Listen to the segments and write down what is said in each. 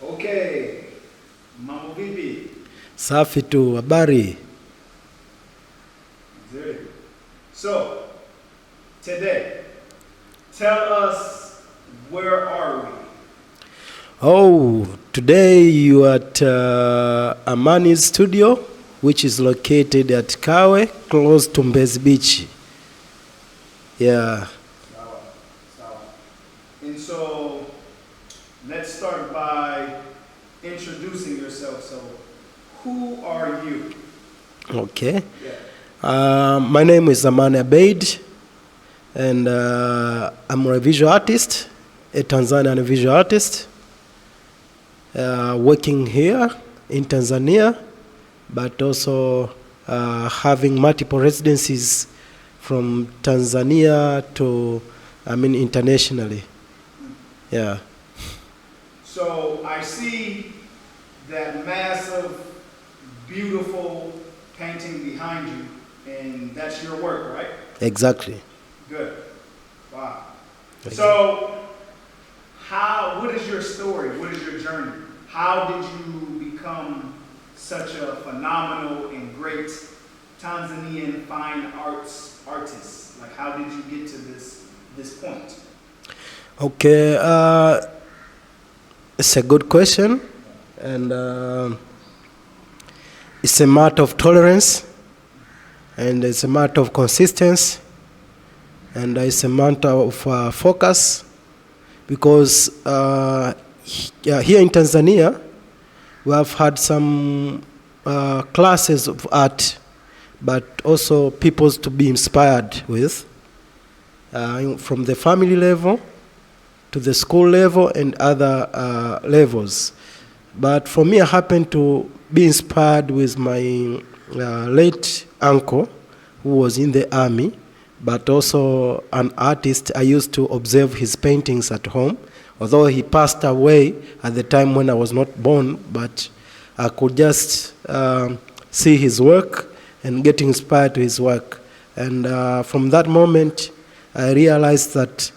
Okay. Mambo vipi? Safi tu, habari. So, today, tell us, where are we? Oh, today you are at Amani's studio, which is located at Kawe, close to Mbezi Beach. Yeah. Salaam. And so, let's start by introducing yourself. So, who are you? Okay. Yeah. My name is Amani Abeid, and I'm a visual artist, a Tanzanian visual artist, working here in Tanzania, but also having multiple residencies from Tanzania to, internationally. Yeah. So I see that massive, beautiful painting behind you, and that's your work, right? Exactly. Good. Wow. So, what is your story? What is your journey? How did you become such a phenomenal and great Tanzanian fine arts artist? Like, how did you get to this point? Okay, it's a good question, and it's a matter of tolerance, and it's a matter of consistency, and it's a matter of focus, because here in Tanzania we have had some classes of art, but also people to be inspired with, from the family level to the school level and other levels. But for me, I happened to be inspired with my late uncle, who was in the army, but also an artist. I used to observe his paintings at home, although he passed away at the time when I was not born, but I could just see his work and get inspired to his work. And from that moment, I realized that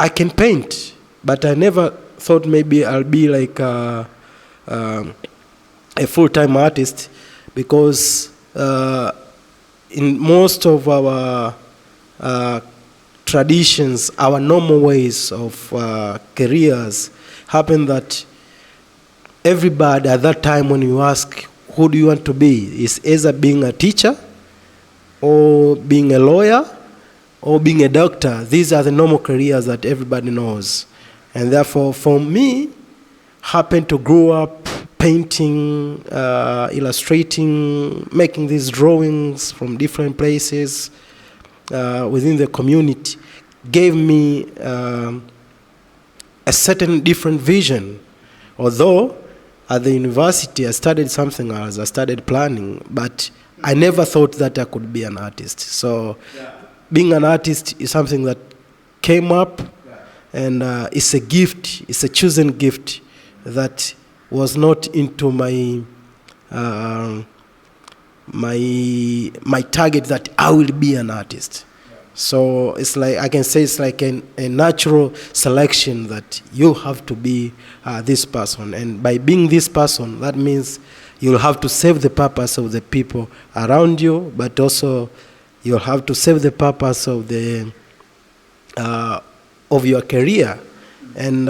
I can paint, but I never thought maybe I'll be like a full-time artist, because in most of our traditions, our normal ways of careers happen that everybody at that time, when you ask who do you want to be, is either being a teacher or being a lawyer or being a doctor. These are the normal careers that everybody knows. And therefore, for me, happened to grow up painting, illustrating, making these drawings from different places within the community, gave me a certain different vision. Although at the university I studied something else, I studied planning, but I never thought that I could be an artist. So being an artist is something that came up, and it's a gift, it's a chosen gift that was not into my my target that I will be an artist. So it's like, I can say it's like a natural selection that you have to be this person. And by being this person, that means you'll have to serve the purpose of the people around you, but also you'll have to serve the purpose of the of your career, and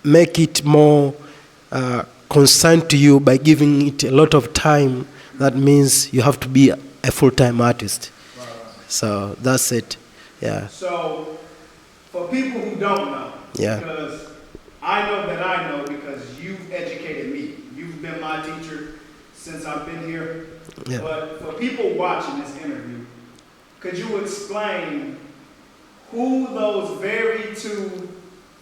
make it more concerned to you by giving it a lot of time. That means you have to be a full-time artist. So that's it. Yeah. So for people who don't know, because I know because you've educated me. You've been my teacher since I've been here. Yeah. But for people watching this interview, could you explain who those very two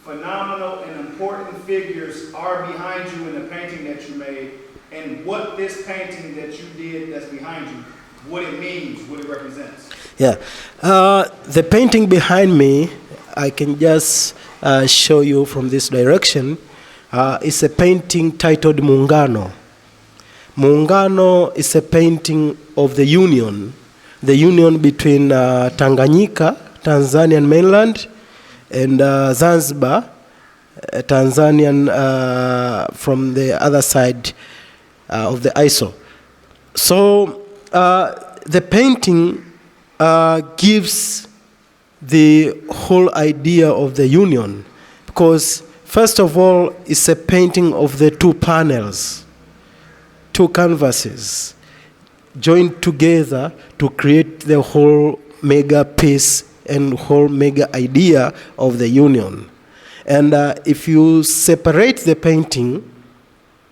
phenomenal and important figures are behind you in the painting that you made, and what this painting that you did that's behind you, what it means, what it represents? Yeah. The painting behind me, I can just show you from this direction. It's a painting titled Muungano. Muungano is a painting of the union between Tanganyika, Tanzanian mainland, and Zanzibar, Tanzanian from the other side of the ISO. So the painting gives the whole idea of the union, because first of all, it's a painting of the two panels, two canvases, joined together to create the whole mega piece and whole mega idea of the union. And if you separate the painting,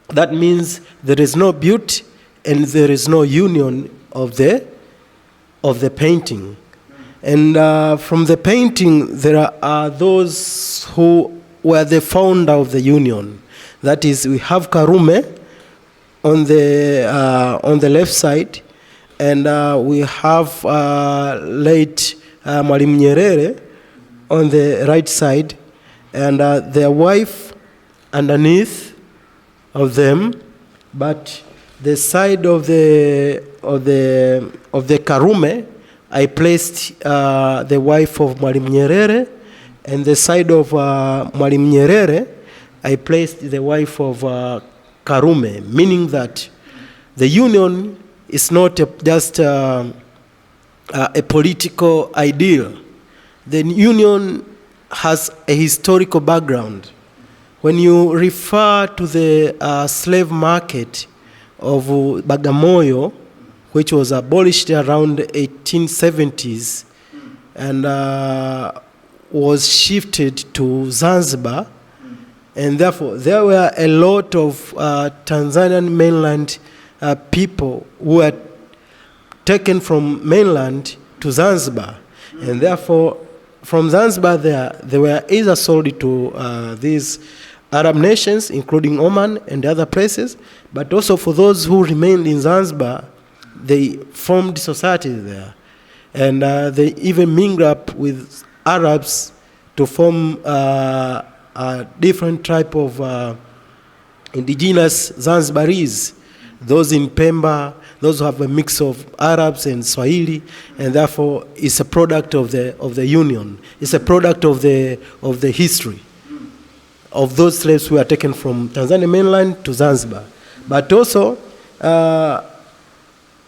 that means there is no beauty and there is no union of the painting. And from the painting, there are those who were the founder of the union. That is, we have Karume on the left side, and we have late Mwalimu Nyerere on the right side, and their wife underneath of them. But the side of the Karume, I placed the wife of Mwalimu Nyerere, and the side of Mwalimu Nyerere, I placed the wife of Karume, meaning that the union is not just a political ideal. The union has a historical background. When you refer to the slave market of Bagamoyo, which was abolished around 1870s and was shifted to Zanzibar, and therefore there were a lot of Tanzanian mainland people who were taken from mainland to Zanzibar, and therefore from Zanzibar they were either sold to these Arab nations, including Oman and other places, but also for those who remained in Zanzibar, they formed societies there, and they even mingled up with Arabs to form a different type of indigenous Zanzibaris, those in Pemba, those who have a mix of Arabs and Swahili, and therefore it's a product of the union. It's a product of the history of those slaves who were taken from Tanzania mainland to Zanzibar. But also,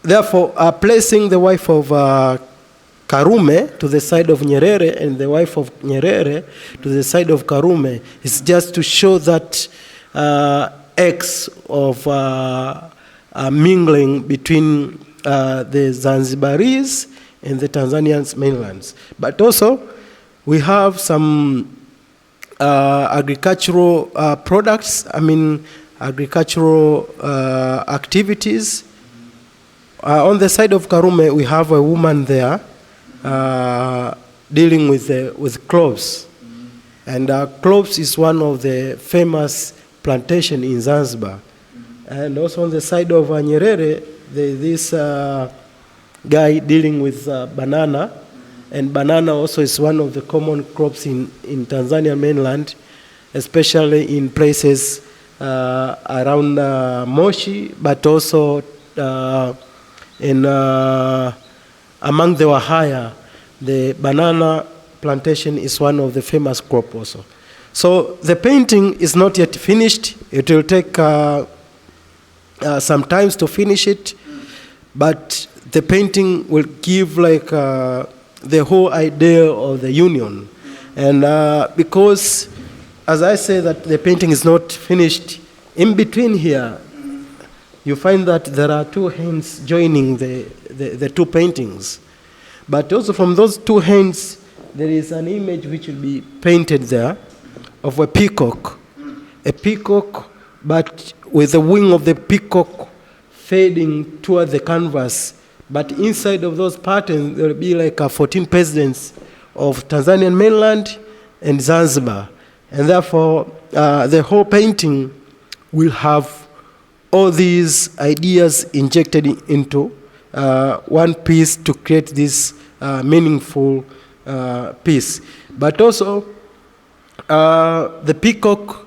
therefore, placing the wife of Karume to the side of Nyerere and the wife of Nyerere to the side of Karume is just to show that acts of mingling between the Zanzibaris and the Tanzanian mainlands. But also, we have some agricultural products, agricultural activities. On the side of Karume, we have a woman there dealing with cloves. And cloves is one of the famous plantation in Zanzibar. And also on the side of Nyerere, this guy dealing with banana. And banana also is one of the common crops in Tanzania mainland, especially in places around Moshi, but also among the Wahaya. The banana plantation is one of the famous crops also. So the painting is not yet finished. It will take some time to finish it, but the painting will give the whole idea of the union. And because, as I say, that the painting is not finished, in between here, you find that there are two hands joining the two paintings. But also from those two hands, there is an image which will be painted there of a peacock. A peacock, but with the wing of the peacock fading toward the canvas. But inside of those patterns, there will be 14 presidents of Tanzanian mainland and Zanzibar. And therefore, the whole painting will have all these ideas injected into one piece to create this meaningful piece. But also, the peacock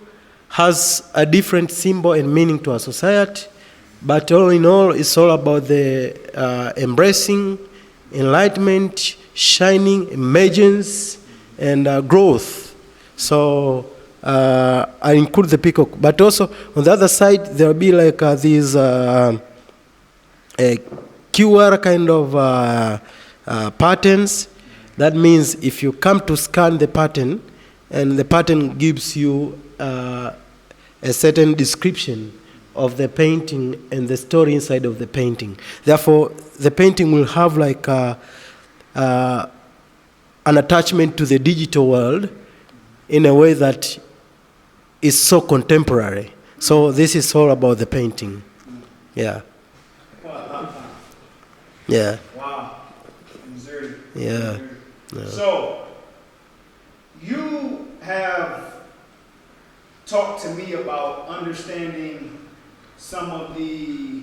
has a different symbol and meaning to our society. But all in all, it's all about the embracing, enlightenment, shining, emergence, and growth. So I include the peacock, but also on the other side there will be like these a QR kind of patterns. That means if you come to scan the pattern, and the pattern gives you a certain description of the painting and the story inside of the painting. Therefore, the painting will have like an attachment to the digital world in a way that is so contemporary. So this is all about the painting. Yeah. Yeah. Wow. Yeah. Yeah. So, you have talked to me about understanding some of the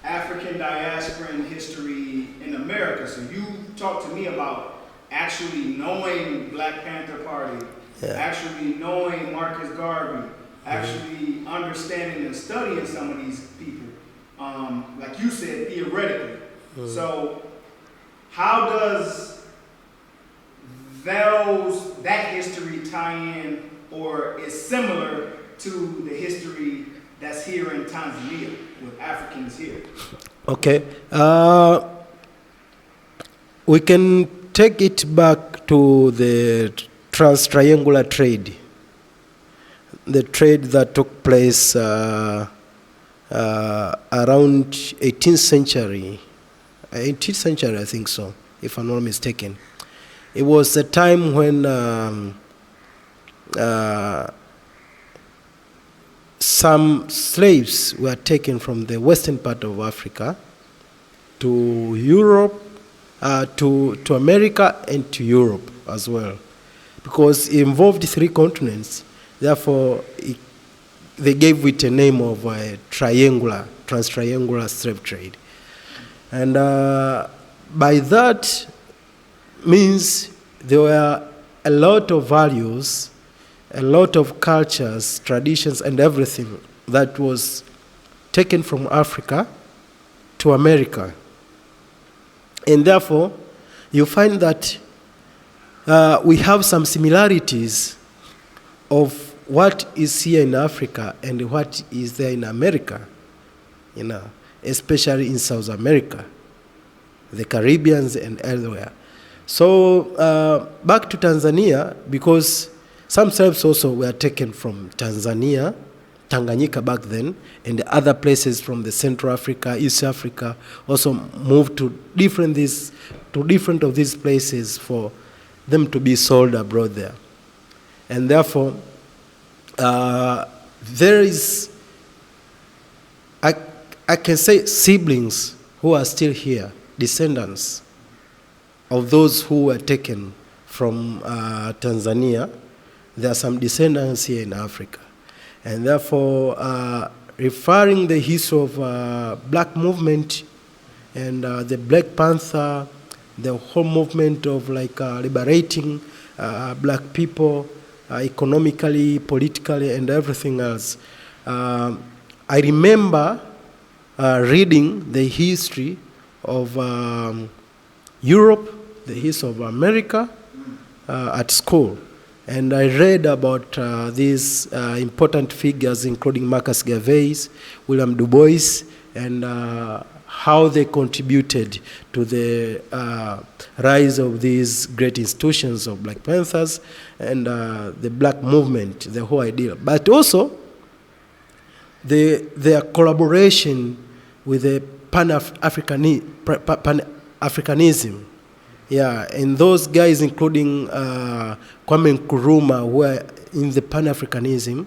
African diasporan history in America. So you talked to me about actually knowing Black Panther Party, actually knowing Marcus Garvey, actually understanding and studying some of these people, like you said, theoretically. So how does that history tie in or is similar to the history that's here in Tanzania with Africans here? Okay. We can take it back to the trans-triangular trade. The trade that took place around 18th century. 18th century, I think so, if I'm not mistaken. It was a time when some slaves were taken from the western part of Africa to Europe, to America and to Europe as well, because it involved 3 continents. Therefore, they gave it a name of trans-triangular slave trade. And by that means there were a lot of values, a lot of cultures, traditions, and everything that was taken from Africa to America. And therefore, you find that we have some similarities of what is here in Africa and what is there in America, especially in South America, the Caribbeans and elsewhere. So back to Tanzania, because some slaves also were taken from Tanzania, Tanganyika back then, and other places from the Central Africa, East Africa, also moved to different of these places for them to be sold abroad there. And therefore, there is, I can say, siblings who are still here, descendants of those who were taken from Tanzania. There are some descendants here in Africa. And therefore, referring the history of black movement and the Black Panther, the whole movement of liberating black people economically, politically, and everything else. I remember reading the history of Europe, the history of America at school. And I read about these important figures, including Marcus Garvey, William Du Bois, and how they contributed to the rise of these great institutions of Black Panthers and the black movement, the whole idea. But also, their collaboration with the Pan-Africanism. Yeah, and those guys, including Kwame Nkrumah, who were in the Pan-Africanism,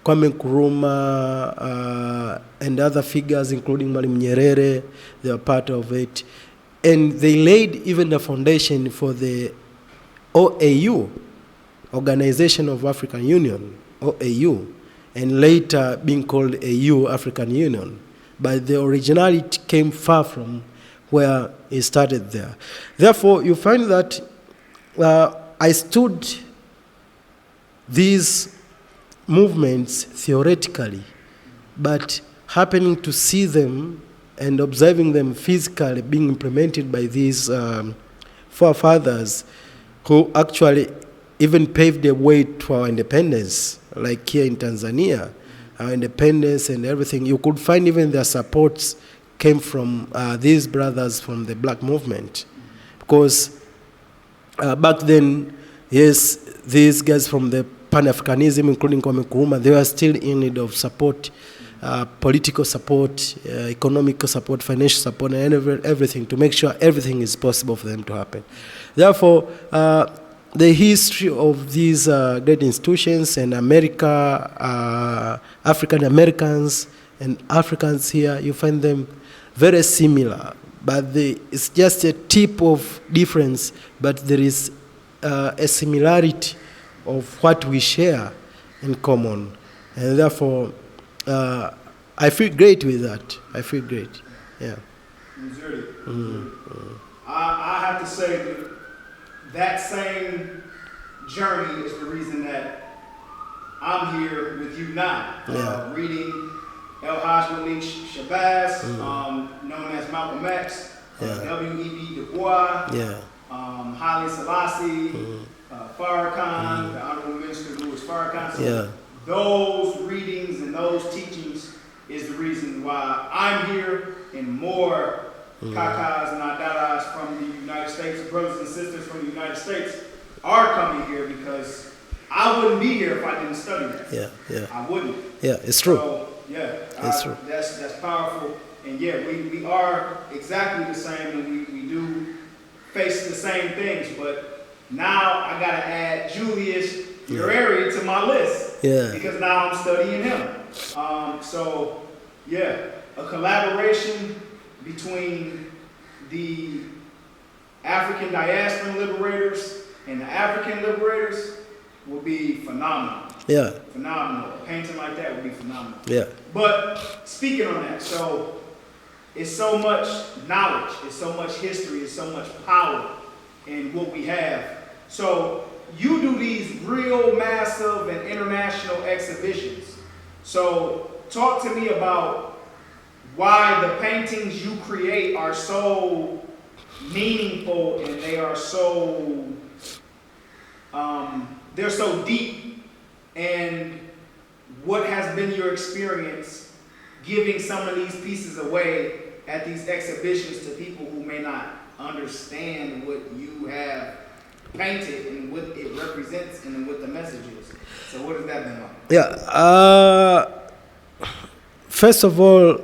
Kwame Nkrumah and other figures, including Mwalimu Nyerere, they were part of it. And they laid even the foundation for the OAU, Organization of African Union, OAU, and later being called AU, African Union. But the originality came far from where it started there. Therefore, you find that I stood these movements theoretically, but happening to see them and observing them physically being implemented by these forefathers who actually even paved the way to our independence, like here in Tanzania, our independence and everything. You could find even their supports came from these brothers from the black movement. Because back then, yes, these guys from the Pan-Africanism, including Kwame Nkrumah, they were still in need of support, political support, economical support, financial support, and everything to make sure everything is possible for them to happen. Therefore, the history of these great institutions and America, African Americans and Africans here, you find them very similar, but it's just a tip of difference, but there is a similarity of what we share in common. And therefore, I feel great with that. I feel great, yeah. I have to say that same journey is the reason that I'm here with you now. Yeah. Reading El Hajj Malik Shabazz, known as Malcolm X, W.E.B. Du Bois, Haile Selassie, Farrakhan, the Honorable Minister Louis Farrakhan. So those readings and those teachings is the reason why I'm here, and more Kakas and Adadas from the United States, brothers and sisters from the United States are coming here, because I wouldn't be here if I didn't study that. I wouldn't. Yeah, it's true. So, it's true. That's powerful. And we are exactly the same, and we do face the same things, but now I gotta add Julius Nyerere to my list, because now I'm studying him. A collaboration between the African diaspora liberators and the African liberators will be phenomenal. Phenomenal. A painting like that would be phenomenal. But speaking on that, so it's so much knowledge, it's so much history, it's so much power in what we have. So you do these real massive and international exhibitions. So talk to me about why the paintings you create are so meaningful, and they are so they're so deep, and what has been your experience giving some of these pieces away at these exhibitions to people who may not understand what you have painted and what it represents and what the message is. So what has that been like? First of all,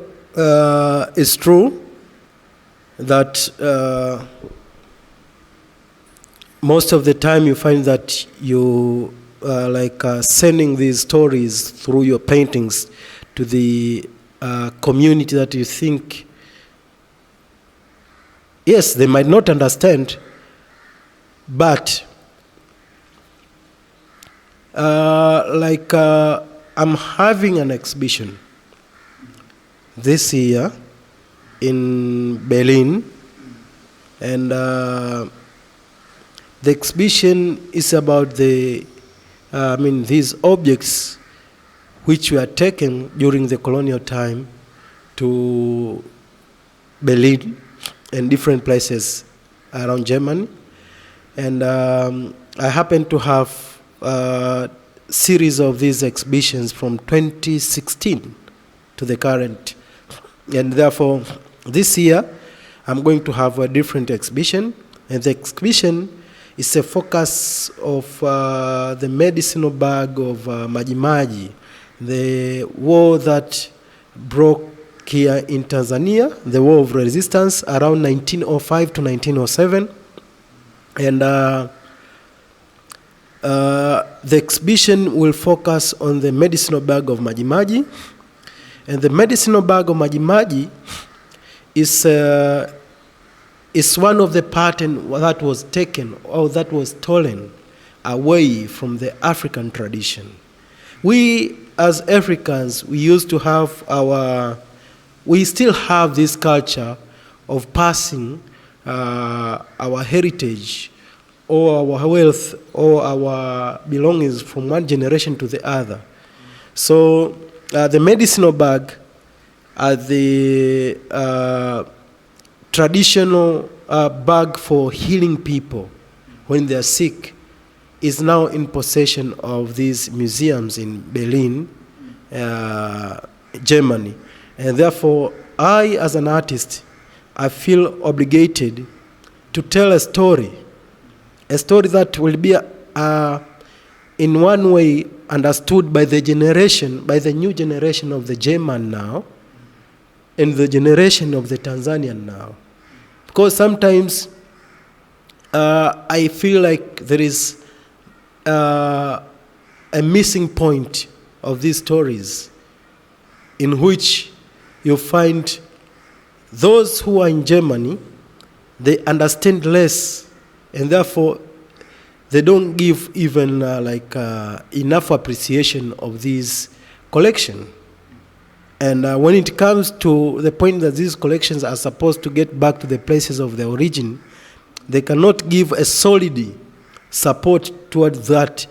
it's true that most of the time you find that you sending these stories through your paintings to the community that you think, yes, they might not understand, but I'm having an exhibition this year in Berlin, and the exhibition is about these objects which were taken during the colonial time to Berlin and different places around Germany. And I happen to have a series of these exhibitions from 2016 to the current. And therefore, this year, I'm going to have a different exhibition. And the exhibition is a focus of the medicinal bag of Maji Maji, the war that broke here in Tanzania, the war of resistance around 1905 to 1907. And the exhibition will focus on the medicinal bag of Maji Maji. And the medicinal bag of Maji Maji is one of the patterns that was taken or that was stolen away from the African tradition. We, as Africans, we used to have we still have this culture of passing our heritage or our wealth or our belongings from one generation to the other. So the medicinal bag are the traditional bag for healing people when they are sick is now in possession of these museums in Berlin, Germany. And therefore, I, as an artist, I feel obligated to tell a story that will be in one way understood by the new generation of the German now, and the generation of the Tanzanian now. Because sometimes I feel like there is a missing point of these stories, in which you find those who are in Germany, they understand less, and therefore they don't give even enough appreciation of this collection. And when it comes to the point that these collections are supposed to get back to the places of their origin, they cannot give a solid support towards that,